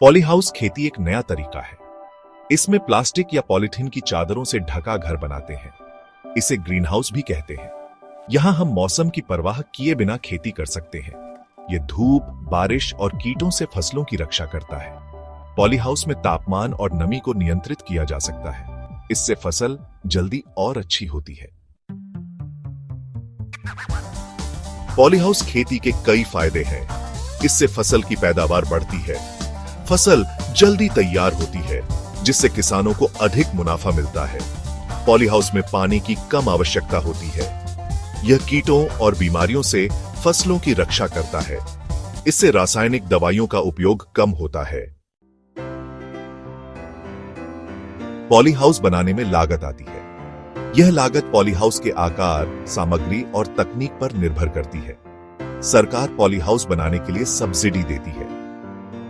Polyhouse खेती एक नया तरीका है। इसमें प्लास्टिक या पॉलीथीन की चादरों से ढका घर बनाते हैं। इसे ग्रीन हाउस भी कहते हैं। यहां हम मौसम की परवाह किए बिना खेती कर सकते हैं। यह धूप, बारिश और कीटों से फसलों की रक्षा करता है। पॉलीहाउस में तापमान और नमी को नियंत्रित किया जा सकता है। इससे फसल जल्दी और अच्छी होती है। पॉलीहाउस खेती के कई फायदे हैं। इससे फसल की पैदावार बढ़ती है, फसल जल्दी तैयार होती है, जिससे किसानों को अधिक मुनाफा मिलता है। पॉलीहाउस में पानी की कम आवश्यकता होती है। यह कीटों और बीमारियों से फसलों की रक्षा करता है। इससे रासायनिक दवाइयों का उपयोग कम होता है। पॉलीहाउस बनाने में लागत आती है। यह लागत पॉलीहाउस के आकार, सामग्री और तकनीक पर निर्भर करती है। सरकार पॉलीहाउस बनाने के लिए सब्सिडी देती है।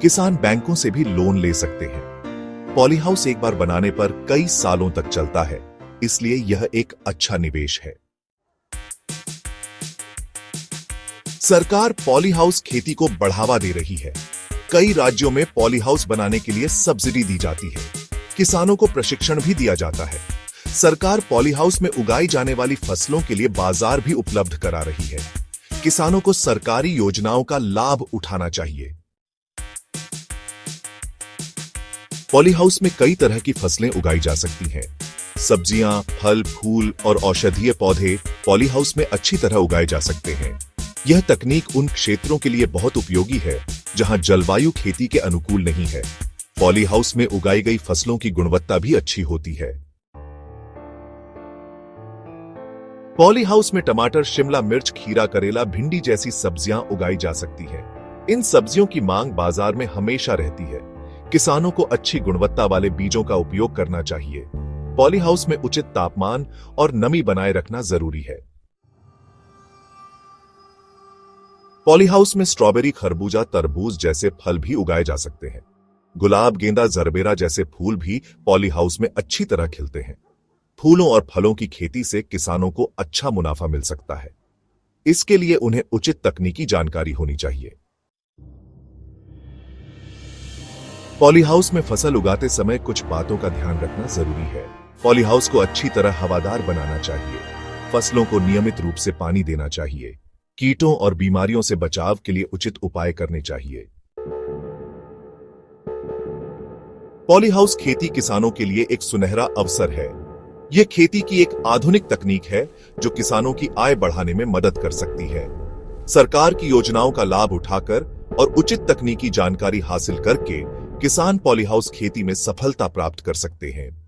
किसान बैंकों से भी लोन ले सकते हैं। पॉलीहाउस एक बार बनाने पर कई सालों तक चलता है, इसलिए यह एक अच्छा निवेश है। सरकार पॉलीहाउस खेती को बढ़ावा दे रही है। कई राज्यों में पॉलीहाउस बनाने के लिए सब्सिडी दी जाती है। किसानों को प्रशिक्षण भी दिया जाता है। सरकार पॉलीहाउस में उगाई जाने वाली फसलों के लिए बाजार भी उपलब्ध करा रही है। किसानों को सरकारी योजनाओं का लाभ उठाना चाहिए। पॉलीहाउस में कई तरह की फसलें उगाई जा सकती हैं। सब्जियां, फल, फूल और औषधीय पौधे पॉलीहाउस में अच्छी तरह उगाए जा सकते हैं। यह तकनीक उन क्षेत्रों के लिए बहुत उपयोगी है जहां जलवायु खेती के अनुकूल नहीं है। पॉलीहाउस में उगाई गई फसलों की गुणवत्ता भी अच्छी होती है। पॉलीहाउस में टमाटर, शिमला मिर्च, खीरा, करेला, भिंडी जैसी सब्जियां उगाई जा सकती है। इन सब्जियों की मांग बाजार में हमेशा रहती है। किसानों को अच्छी गुणवत्ता वाले बीजों का उपयोग करना चाहिए। पॉलीहाउस में उचित तापमान और नमी बनाए रखना जरूरी है। पॉलीहाउस में स्ट्रॉबेरी, खरबूजा, तरबूज जैसे फल भी उगाए जा सकते हैं। गुलाब, गेंदा, जरबेरा जैसे फूल भी पॉलीहाउस में अच्छी तरह खिलते हैं। फूलों और फलों की खेती से किसानों को अच्छा मुनाफा मिल सकता है। इसके लिए उन्हें उचित तकनीकी जानकारी होनी चाहिए। पॉलीहाउस में फसल उगाते समय कुछ बातों का ध्यान रखना जरूरी है। पॉलीहाउस को अच्छी तरह हवादार बनाना चाहिए। फसलों को नियमित रूप से पानी देना चाहिए। कीटों और बीमारियों से बचाव के लिए उचित उपाय करने चाहिए। पॉलीहाउस खेती किसानों के लिए एक सुनहरा अवसर है। यह खेती की एक आधुनिक तकनीक है जो किसानों की आय बढ़ाने में मदद कर सकती है। सरकार की योजनाओं का लाभ उठाकर और उचित तकनीकी जानकारी हासिल करके किसान पॉलीहाउस खेती में सफलता प्राप्त कर सकते हैं।